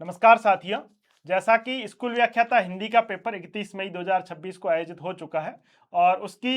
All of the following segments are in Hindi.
नमस्कार साथियों। जैसा कि स्कूल व्याख्याता हिंदी का पेपर 31 मई 2026 को आयोजित हो चुका है और उसकी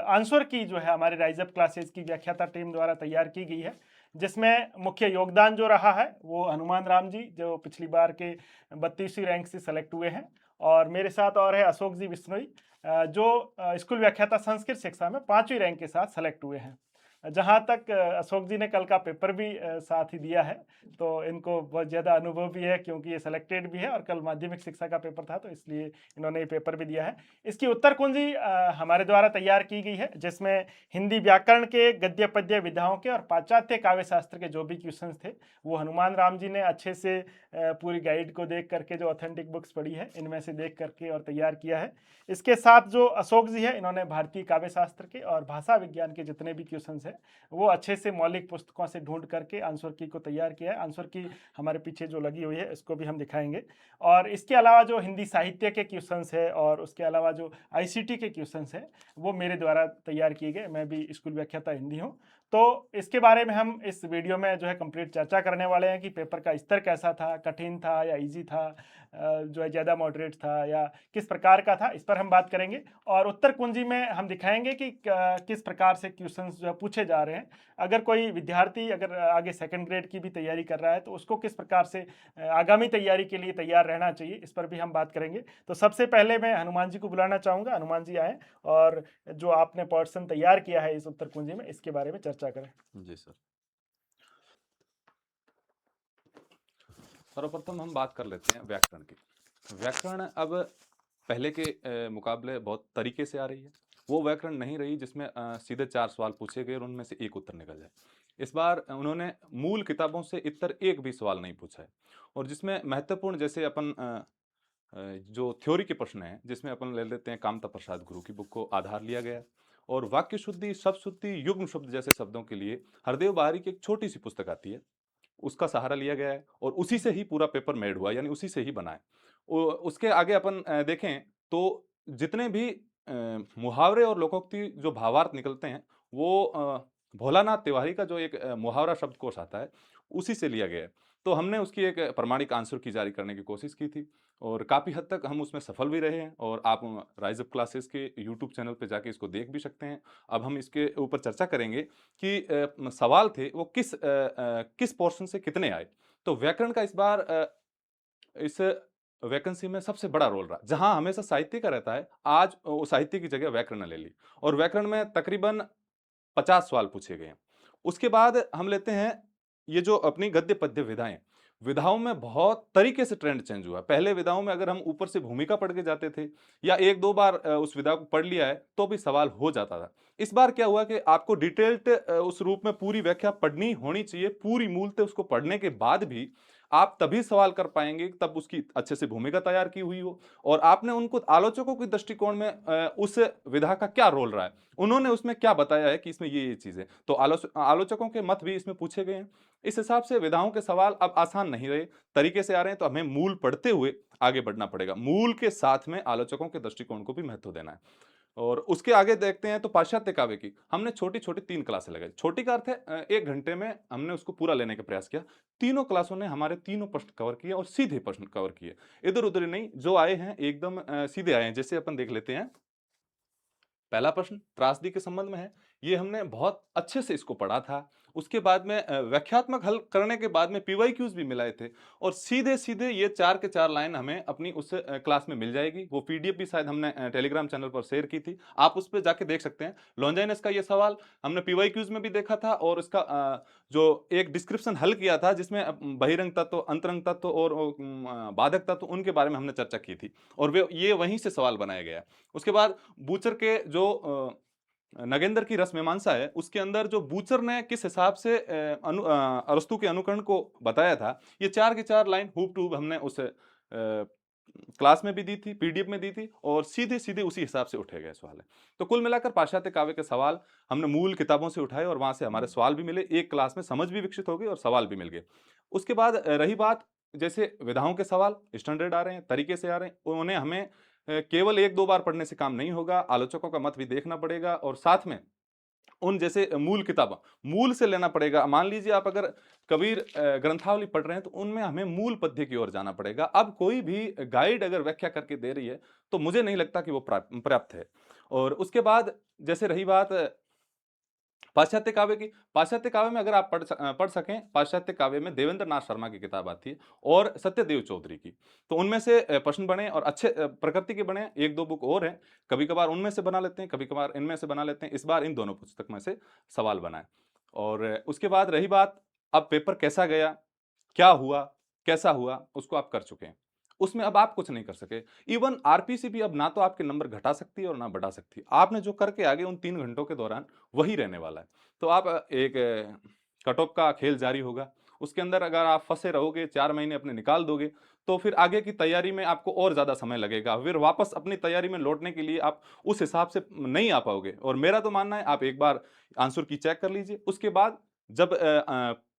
आंसर की जो है हमारे राइज अप क्लासेस की व्याख्याता टीम द्वारा तैयार की गई है, जिसमें मुख्य योगदान जो रहा है वो हनुमान राम जी, जो पिछली बार के 32वीं रैंक से सेलेक्ट हुए हैं, और मेरे साथ और है अशोक जी बिश्नोई, जो स्कूल व्याख्याता संस्कृत शिक्षा में 5वीं रैंक के साथ सेलेक्ट हुए हैं। जहाँ तक अशोक जी ने कल का पेपर भी साथ ही दिया है, तो इनको बहुत ज़्यादा अनुभव भी है क्योंकि ये सेलेक्टेड भी है और कल माध्यमिक शिक्षा का पेपर था, तो इसलिए इन्होंने ये पेपर भी दिया है। इसकी उत्तर कुंजी हमारे द्वारा तैयार की गई है, जिसमें हिंदी व्याकरण के, गद्य पद्य विधाओं के और पाश्चात्य काव्य शास्त्र के जो भी क्वेश्चंस थे वो हनुमान राम जी ने अच्छे से पूरी गाइड को देख करके, जो ऑथेंटिक बुक्स पढ़ी है इनमें से देख करके और तैयार किया है। इसके साथ जो अशोक जी है, इन्होंने भारतीय काव्य शास्त्र के और भाषा विज्ञान के जितने भी क्वेश्चंस हैं वो अच्छे से मौलिक पुस्तकों से ढूंढ करके आंसर की को तैयार किया है। आंसर की हमारे पीछे जो लगी हुई है इसको भी हम दिखाएंगे। और इसके अलावा जो हिंदी साहित्य के क्वेश्चंस है और उसके अलावा जो आईसीटी के क्वेश्चंस है वो मेरे द्वारा तैयार किए गए। मैं भी स्कूल व्याख्याता हिंदी हूँ, तो इसके बारे में हम इस वीडियो में जो है कंप्लीट चर्चा करने वाले हैं कि पेपर का स्तर कैसा था, कठिन था या इजी था, जो है ज़्यादा मॉडरेट था या किस प्रकार का था, इस पर हम बात करेंगे। और उत्तर कुंजी में हम दिखाएंगे कि किस प्रकार से क्वेश्चंस जो है पूछे जा रहे हैं। अगर कोई विद्यार्थी अगर आगे सेकंड ग्रेड की भी तैयारी कर रहा है तो उसको किस प्रकार से आगामी तैयारी के लिए तैयार रहना चाहिए, इस पर भी हम बात करेंगे। तो सबसे पहले मैं हनुमान जी को बुलाना चाहूँगा। हनुमान जी आए और जो आपने पोर्शन तैयार किया है इस उत्तर कुंजी में, इसके बारे में चर्चा करें। जी सर। सर्वप्रथम हम बात कर लेते हैं व्याकरण की। व्याकरण अब पहले के मुकाबले बहुत तरीके से आ रही है। वो व्याकरण नहीं रही जिसमें सीधे 4 सवाल पूछे गए और उनमें से एक उत्तर निकल जाए। इस बार उन्होंने मूल किताबों से इतर एक भी सवाल नहीं पूछा है, और जिसमें महत्वपूर्ण जैसे अपन जो थ्योरी के प्रश्न हैं, जिसमें अपन ले लेते हैं कामता प्रसाद गुरु की बुक को आधार लिया गया है, और वाक्य शुद्धि, शब्द शुद्धि, युग्म शब्द जैसे शब्दों के लिए हरदेव बाहरी की एक छोटी सी पुस्तक आती है, उसका सहारा लिया गया है और उसी से ही पूरा पेपर मेड हुआ, यानी उसी से ही बना है। उसके आगे अपन देखें तो जितने भी मुहावरे और लोकोक्ति जो भावार्थ निकलते हैं वो भोलानाथ तिवारी का जो एक मुहावरा शब्दकोश आता है उसी से लिया गया है। तो हमने उसकी एक प्रमाणिक आंसर की जारी करने की कोशिश की थी और काफ़ी हद तक हम उसमें सफल भी रहे हैं, और आप राइज अप क्लासेस के यूट्यूब चैनल पे जाके इसको देख भी सकते हैं। अब हम इसके ऊपर चर्चा करेंगे कि सवाल थे वो किस पोर्शन से कितने आए। तो व्याकरण का इस बार इस वैकेंसी में सबसे बड़ा रोल रहा। जहां हमेशा साहित्य का रहता है, आज वो साहित्य की जगह व्याकरण ने ले ली, और व्याकरण में तकरीबन 50 सवाल पूछे गए हैं। उसके बाद हम लेते हैं ये जो अपनी गद्य पद्य विधाएं। विधाओं में बहुत तरीके से ट्रेंड चेंज हुआ। पहले विधाओं में अगर हम ऊपर से भूमिका पढ़ के जाते थे या एक दो बार उस विधा को पढ़ लिया है तो भी सवाल हो जाता था। इस बार क्या हुआ कि आपको डिटेल्ड उस रूप में पूरी व्याख्या पढ़नी होनी चाहिए, पूरी मूलतः उसको पढ़ने के बाद भी आप तभी सवाल कर पाएंगे तब उसकी अच्छे से भूमिका तैयार की हुई हो, और आपने उनको आलोचकों के दृष्टिकोण में उस विधा का क्या रोल रहा है, उन्होंने उसमें क्या बताया है कि इसमें ये चीज है, तो आलोचकों के मत भी इसमें पूछे गए हैं। इस हिसाब से विधाओं के सवाल अब आसान नहीं रहे, तरीके से आ रहे हैं, तो हमें मूल पढ़ते हुए आगे बढ़ना पड़ेगा। मूल के साथ में आलोचकों के दृष्टिकोण को भी महत्व देना है। और उसके आगे देखते हैं तो पाश्चात्य काव्य की हमने छोटी छोटी 3 क्लासें लगाई। छोटी का अर्थ है 1 घंटे में हमने उसको पूरा लेने का प्रयास किया। तीनों क्लासों ने हमारे तीनों प्रश्न कवर किए और सीधे प्रश्न कवर किए, इधर उधर नहीं। जो आए हैं एकदम सीधे आए हैं। जैसे अपन देख लेते हैं, पहला प्रश्न त्रासदी के संबंध में है। ये हमने बहुत अच्छे से इसको पढ़ा था। उसके बाद में व्याख्यात्मक हल करने के बाद में पीवाईक्यूज भी मिलाए थे, और सीधे सीधे ये 4 के 4 लाइन हमें अपनी उस क्लास में मिल जाएगी। वो पीडीएफ भी शायद हमने टेलीग्राम चैनल पर शेयर की थी, आप उस पर जाके देख सकते हैं। लॉन्जाइनस का ये सवाल हमने पीवाईक्यूज में भी देखा था, और इसका जो एक डिस्क्रिप्शन हल किया था जिसमें बहिरंग तत्व, अंतरंग तत्व और बाधक तत्व, उनके बारे में हमने चर्चा की थी, और वे ये वहीं से सवाल बनाया गया। उसके बाद बूचर के जो नगेंद्र की रस मीमांसा है, उसके अंदर जो बूचर ने किस हिसाब से अरस्तु के अनुकरण को बताया था, ये 4 की 4 लाइन हूब टू हमने उस क्लास में भी दी थी, पीडीएफ में दी थी, और सीधे सीधे उसी हिसाब से उठे गए सवाल है। तो कुल मिलाकर पाश्चात्य काव्य के सवाल हमने मूल किताबों से उठाए और वहां से हमारे सवाल भी मिले। एक क्लास में समझ भी विकसित हो गई और सवाल भी मिल गए। उसके बाद रही बात, जैसे विधाओं के सवाल स्टैंडर्ड आ रहे हैं, तरीके से आ रहे हैं, उन्हें हमें केवल 1-2 बार पढ़ने से काम नहीं होगा, आलोचकों का मत भी देखना पड़ेगा, और साथ में उन जैसे मूल किताबें मूल से लेना पड़ेगा। मान लीजिए आप अगर कबीर ग्रंथावली पढ़ रहे हैं तो उनमें हमें मूल पद्य की ओर जाना पड़ेगा। अब कोई भी गाइड अगर व्याख्या करके दे रही है तो मुझे नहीं लगता कि वो पर्याप्त है। और उसके बाद जैसे रही बात पाश्चात्य काव्य की, पाश्चात्य काव्य में अगर आप पढ़ सकें, पाश्चात्य काव्य में देवेंद्र नाथ शर्मा की किताब आती है और सत्यदेव चौधरी की, तो उनमें से प्रश्न बने और अच्छे प्रकृति के बने। एक दो बुक और हैं, कभी कभार उनमें से बना लेते हैं, कभी कभार इनमें से बना लेते हैं। इस बार इन दोनों पुस्तक में से सवाल बनाए। और उसके बाद रही बात अब पेपर कैसा गया, क्या हुआ, कैसा हुआ, उसको आप कर चुके हैं, उसमें अब आप कुछ नहीं कर सके। इवन आरपीसी भी अब ना तो आपके नंबर घटा सकती है और ना बढ़ा सकती है। आपने जो करके आगे उन 3 घंटों के दौरान वही रहने वाला है। तो आप एक कट ऑफ का खेल जारी होगा, उसके अंदर अगर आप फंसे रहोगे, 4 महीने अपने निकाल दोगे, तो फिर आगे की तैयारी में आपको और ज़्यादा समय लगेगा। फिर वापस अपनी तैयारी में लौटने के लिए आप उस हिसाब से नहीं आ पाओगे। और मेरा तो मानना है आप एक बार आंसर की चेक कर लीजिए, उसके बाद जब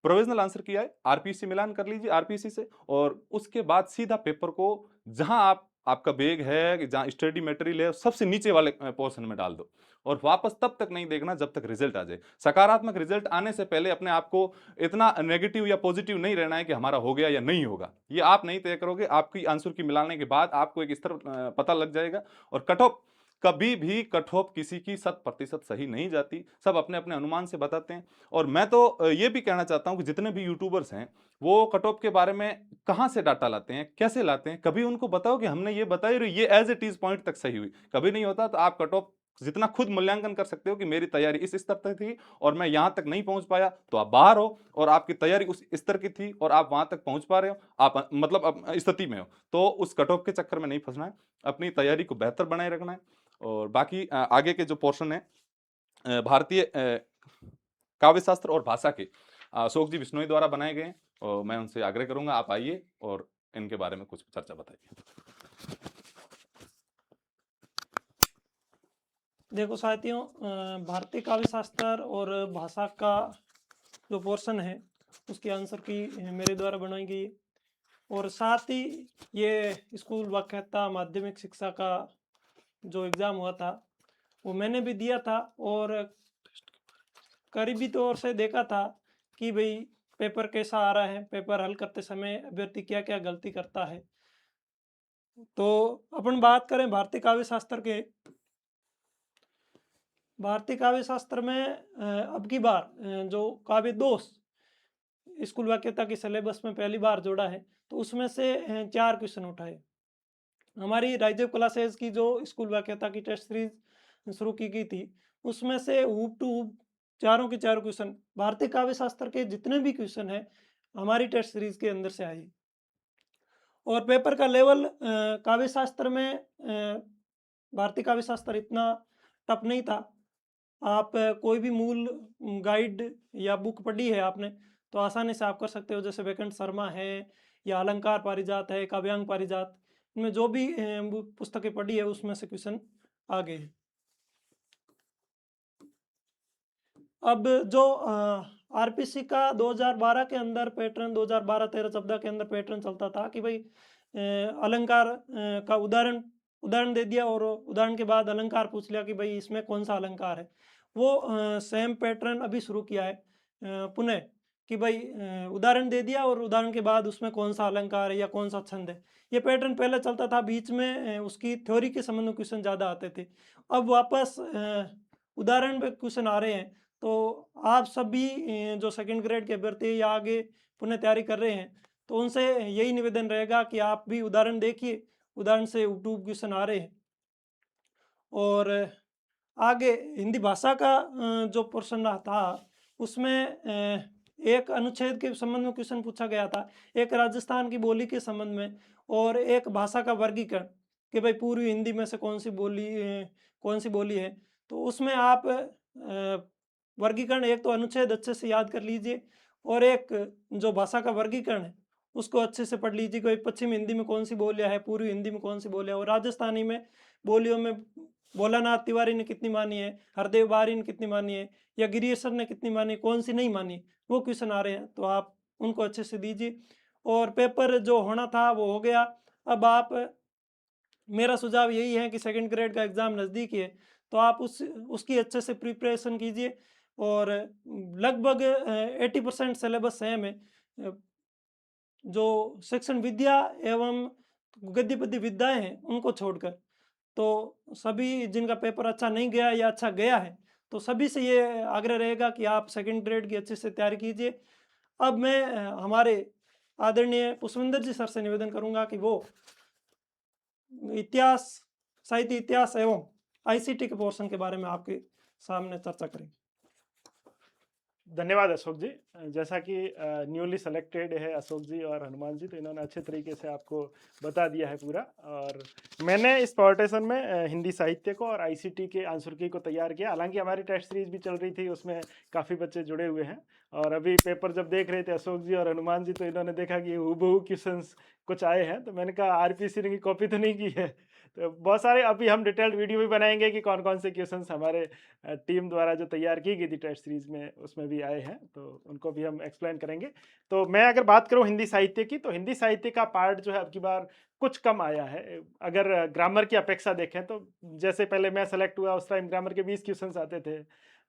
प्रोविजनल आंसर की आए आरपीसी मिलान कर लीजिए आरपीसी से, और उसके बाद सीधा पेपर को जहां आपका बैग है, जहां स्टडी मटेरियल है, सबसे नीचे वाले पोर्शन में डाल दो और वापस तब तक नहीं देखना जब तक रिजल्ट आ जाए। सकारात्मक रिजल्ट आने से पहले अपने आप को इतना नेगेटिव या पॉजिटिव नहीं रहना है कि हमारा हो गया या नहीं होगा। ये आप नहीं तय करोगे, आपकी आंसर की मिलाने के बाद आपको एक स्तर पता लग जाएगा। और कट ऑफ कभी भी कट ऑफ किसी की 100% सही नहीं जाती, सब अपने अपने अनुमान से बताते हैं। और मैं तो ये भी कहना चाहता हूं कि जितने भी यूट्यूबर्स हैं वो कट ऑफ के बारे में कहां से डाटा लाते हैं, कैसे लाते हैं, कभी उनको बताओ कि हमने ये बताई और ये एज इट इज पॉइंट तक सही हुई, कभी नहीं होता। तो आप कट ऑफ जितना खुद मूल्यांकन कर सकते हो कि मेरी तैयारी इस स्तर तक थी और मैं यहां तक नहीं पहुंच पाया, तो आप बाहर हो। और आपकी तैयारी उस स्तर की थी और आप वहां तक पहुंच पा रहे हो, आप मतलब स्थिति में हो, तो उस कट ऑफ के चक्कर में नहीं फंसना है, अपनी तैयारी को बेहतर बनाए रखना है। और बाकी आगे के जो पोर्शन है भारतीय काव्य शास्त्र और भाषा के अशोक जी बिश्नोई द्वारा बनाए गए हैं, और मैं उनसे आग्रह करूंगा आप आइए और इनके बारे में कुछ चर्चा बताइए। देखो साथियों, भारतीय काव्य शास्त्र और भाषा का जो पोर्शन है उसकी आंसर की मेरे द्वारा बनाई गई है। और साथ ही ये स्कूल व्याख्याता माध्यमिक शिक्षा का जो एग्ज़ाम हुआ था वो मैंने भी दिया था, और करीबी तौर से देखा था कि भाई पेपर कैसा आ रहा है, पेपर हल करते समय अभ्यर्थी क्या क्या गलती करता है। तो अपन बात करें भारतीय काव्य शास्त्र के, भारतीय काव्य शास्त्र में अब की बार जो काव्य दोष स्कूल वाक्यता की सिलेबस में पहली बार जोड़ा है, तो उसमें से 4 क्वेश्चन उठाए। हमारी राइजर क्लासेस की जो स्कूल वाक्यता की टेस्ट सीरीज शुरू की गई थी उसमें से हूब टू हूब चारों के चारों क्वेश्चन भारतीय काव्य शास्त्र के जितने भी क्वेश्चन हैं हमारी टेस्ट सीरीज के अंदर से आए। और पेपर का लेवल काव्य शास्त्र में भारतीय काव्य शास्त्र इतना टफ नहीं था। आप कोई भी मूल गाइड या बुक पढ़ी है आपने तो आसानी से आप कर सकते हो, जैसे वैकंठ शर्मा है या अलंकार पारिजात है, काव्यांग पारिजात, इनमें जो भी पुस्तकें पढ़ी है उसमें से क्वेश्चन आ गए हैं। अब जो आरपीसी का 2012 के अंदर पैटर्न, 2012-13-14 के अंदर पैटर्न चलता था कि भाई अलंकार का उदाहरण दे दिया और उदाहरण के बाद अलंकार पूछ लिया कि भाई इसमें कौन सा अलंकार है। वो सेम पैटर्न अभी शुरू किया है पुनः कि भाई उदाहरण दे दिया और उदाहरण के बाद उसमें कौन सा अलंकार है या कौन सा छंद है। ये पैटर्न पहले चलता था, बीच में उसकी थ्योरी के संबंध में क्वेश्चन ज़्यादा आते थे। अब वापस उदाहरण पे क्वेश्चन आ रहे हैं। तो आप सभी जो सेकंड ग्रेड के अभ्यर्थी या आगे पुनः तैयारी कर रहे हैं तो उनसे यही निवेदन रहेगा कि आप भी उदाहरण देखिए, उदाहरण से यूट्यूब क्वेश्चन आ रहे हैं। और आगे हिंदी भाषा का जो पोर्शन था उसमें एक अनुच्छेद के संबंध में क्वेश्चन पूछा गया था, एक राजस्थान की बोली के संबंध में और एक भाषा का वर्गीकरण कि भाई पूर्वी हिंदी में से कौन सी बोली है। तो उसमें आप वर्गीकरण, एक तो अनुच्छेद अच्छे से याद कर लीजिए और एक जो भाषा का वर्गीकरण है उसको अच्छे से पढ़ लीजिए कि पश्चिम हिंदी में कौन सी बोलियाँ है, पूर्वी हिंदी में कौन सी बोलियाँ, और राजस्थानी में बोलियों में भोलानाथ तिवारी ने कितनी मानी है, हरदेव बारी ने कितनी मानी है या गिरीशर ने कितनी मानी, कौन सी नहीं मानी, वो क्वेश्चन आ रहे हैं तो आप उनको अच्छे से दीजिए। और पेपर जो होना था वो हो गया। अब आप, मेरा सुझाव यही है कि सेकंड ग्रेड का एग्ज़ाम नज़दीक है तो आप उसकी अच्छे से प्रिपरेशन कीजिए। और लगभग 80% सिलेबस सेम है। जो शिक्षण विद्या एवं गद्य पद्य विद्याएं हैं उनको छोड़कर, तो सभी जिनका पेपर अच्छा नहीं गया या अच्छा गया है, तो सभी से ये आग्रह रहेगा कि आप सेकंड ग्रेड की अच्छे से तैयारी कीजिए। अब मैं हमारे आदरणीय पुष्पेंद्र जी सर से निवेदन करूंगा कि वो इतिहास, साहित्य इतिहास एवं आईसीटी के पोर्शन के बारे में आपके सामने चर्चा करेंगे। धन्यवाद अशोक जी। जैसा कि न्यूली सेलेक्टेड है अशोक जी और हनुमान जी, तो इन्होंने अच्छे तरीके से आपको बता दिया है पूरा। और मैंने इस पार्टीशन में हिंदी साहित्य को और आईसीटी के आंसर की को तैयार किया। हालांकि हमारी टेस्ट सीरीज भी चल रही थी, उसमें काफ़ी बच्चे जुड़े हुए हैं। और अभी पेपर जब देख रहे थे अशोक जी और हनुमान जी, तो इन्होंने देखा कि हूबहू क्वेश्चंस कुछ आए हैं, तो मैंने कहा आरपीसी ने की कॉपी तो नहीं की है। तो बहुत सारे अभी हम डिटेल्ड वीडियो भी बनाएंगे कि कौन कौन से क्वेश्चंस हमारे टीम द्वारा जो तैयार की गई थी टेस्ट सीरीज में उसमें भी आए हैं, तो उनको भी हम एक्सप्लेन करेंगे। तो मैं अगर बात करूं हिंदी साहित्य की, तो हिंदी साहित्य का पार्ट जो है अब की बार कुछ कम आया है। अगर ग्रामर की अपेक्षा देखें तो जैसे पहले मैं सेलेक्ट हुआ उस टाइम ग्रामर के 20 क्वेश्चन आते थे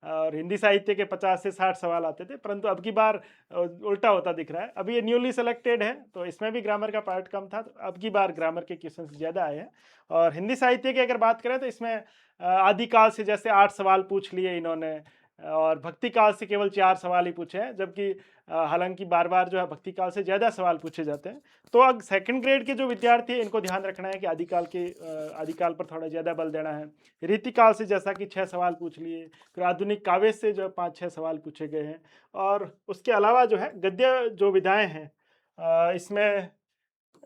और हिंदी साहित्य के 50 से 60 सवाल आते थे, परंतु अब की बार उल्टा होता दिख रहा है। अभी ये न्यूली सेलेक्टेड है, तो इसमें भी ग्रामर का पार्ट कम था, तो अब की बार ग्रामर के क्वेश्चन ज़्यादा आए हैं। और हिंदी साहित्य की अगर बात करें तो इसमें आदिकाल से जैसे 8 सवाल पूछ लिए इन्होंने, और भक्ति काल से केवल 4 सवाल ही पूछे हैं, जबकि हालांकि बार बार जो है भक्ति काल से ज़्यादा सवाल पूछे जाते हैं। तो अब सेकंड ग्रेड के जो विद्यार्थी हैं इनको ध्यान रखना है कि आदिकाल पर थोड़ा ज़्यादा बल देना है। रीतिकाल से जैसा कि 6 सवाल पूछ लिए, फिर आधुनिक काव्य से जो 5-6 सवाल पूछे गए हैं। और उसके अलावा जो है गद्य जो विधाएँ हैं इसमें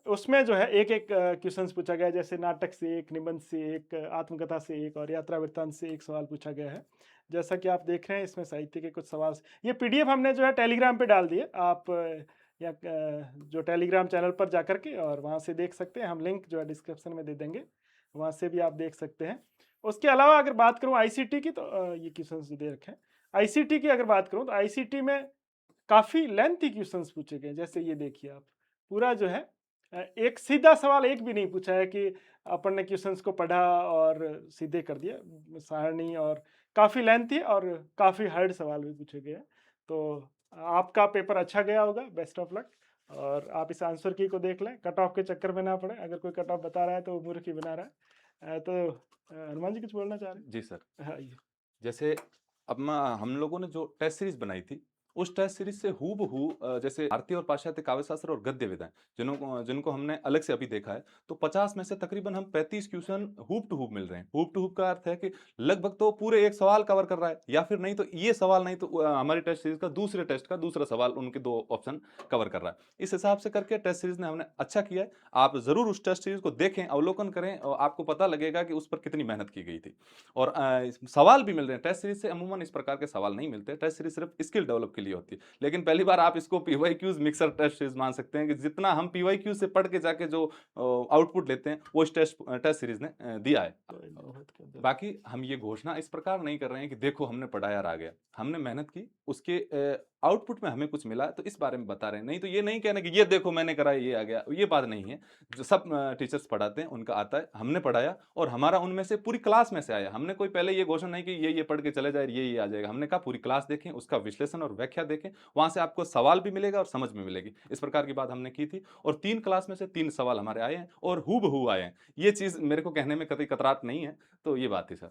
उसमें जो है एक एक क्वेश्चन पूछा गया है, जैसे नाटक से एक, निबंध से एक, आत्मकथा से एक और यात्रा वृत्तांत से एक सवाल पूछा गया है। जैसा कि आप देख रहे हैं इसमें साहित्य के कुछ सवाल, ये पीडीएफ हमने जो है टेलीग्राम पे डाल दिए, आप या जो टेलीग्राम चैनल पर जाकर के और वहाँ से देख सकते हैं। हम लिंक जो है डिस्क्रिप्शन में दे देंगे, वहाँ से भी आप देख सकते हैं। उसके अलावा अगर बात करूँ आईसीटी की, तो ये क्वेश्चन दे रखे हैं। आईसीटी की अगर बात करूँ तो आईसीटी में काफ़ी लेंथी क्वेश्चन पूछे गए, जैसे ये देखिए आप, पूरा जो है एक सीधा सवाल एक भी नहीं पूछा है कि अपन ने क्वेश्चंस को पढ़ा और सीधे कर दिया, सारणी, और काफ़ी लेंथी और काफ़ी हार्ड सवाल भी पूछे गए हैं। तो आपका पेपर अच्छा गया होगा, बेस्ट ऑफ लक। और आप इस आंसर की को देख लें, कट ऑफ के चक्कर में ना पड़े। अगर कोई कट ऑफ बता रहा है तो वो मूर्ख ही बना रहा है। तो हनुमान जी कुछ बोलना चाह रहे हैं? जी सर। हाँ, ये जैसे अब हम लोगों ने जो टेस्ट सीरीज बनाई थी, उस टेस्ट सीरीज से हूबहू जैसे भारतीय और पाश्चात्य काव्यशास्त्र और गद्य विधाएं जिनको हमने अलग से अभी देखा है, तो 50 में से तकरीबन हम 35 क्वेश्चन हूब टू हूब मिल रहे हैं। हूब टू हूब का अर्थ है कि लगभग तो पूरे एक सवाल कवर कर रहा है, या फिर नहीं तो ये सवाल नहीं तो हमारी टेस्ट सीरीज का दूसरे टेस्ट का दूसरा सवाल उनके 2 ऑप्शन कवर कर रहा है। इस हिसाब से करके टेस्ट सीरीज ने हमने अच्छा किया है। आप जरूर उस टेस्ट सीरीज को देखें, अवलोकन करें, और आपको पता लगेगा कि उस पर कितनी मेहनत की गई थी। और सवाल भी मिल रहे हैं। टेस्ट सीरीज से अमूमन इस प्रकार के सवाल नहीं मिलते। टेस्ट सीरीज सिर्फ स्किल डेवलप के लिए होती है। लेकिन पहली बार आप इसको पीवाईक्यूज मिक्सर टेस्ट सीरीज मान सकते हैं कि जितना हम पीवाईक्यू से पढ़ के जाके जो आउटपुट लेते हैं वो इस टेस्ट सीरीज ने दिया है। बाकी हम ये घोषणा इस प्रकार नहीं कर रहे हैं कि देखो हमने पढ़ाया और आ गया। हमने मेहनत की, उसके आउटपुट में हमें कुछ मिला, तो इस बारे में बता रहे हैं। नहीं तो ये नहीं कहना कि ये देखो मैंने करा ये आ गया, ये बात नहीं है। जो सब टीचर्स पढ़ाते हैं उनका आता है, हमने पढ़ाया और हमारा उनमें से पूरी क्लास में से आया। हमने कोई पहले ये घोषणा नहीं कि ये पढ़ के चले जाए, ये आ जाएगा। हमने कहा पूरी क्लास देखें, उसका विश्लेषण और व्याख्या देखें, वहां से आपको सवाल भी मिलेगा और समझ में मिलेगी। इस प्रकार की बात हमने की थी। और 3 क्लास में से 3 सवाल हमारे आए हैं और हूबहू आए हैं। ये चीज मेरे को कहने में कतई कतरात नहीं है। तो ये बात थी सर।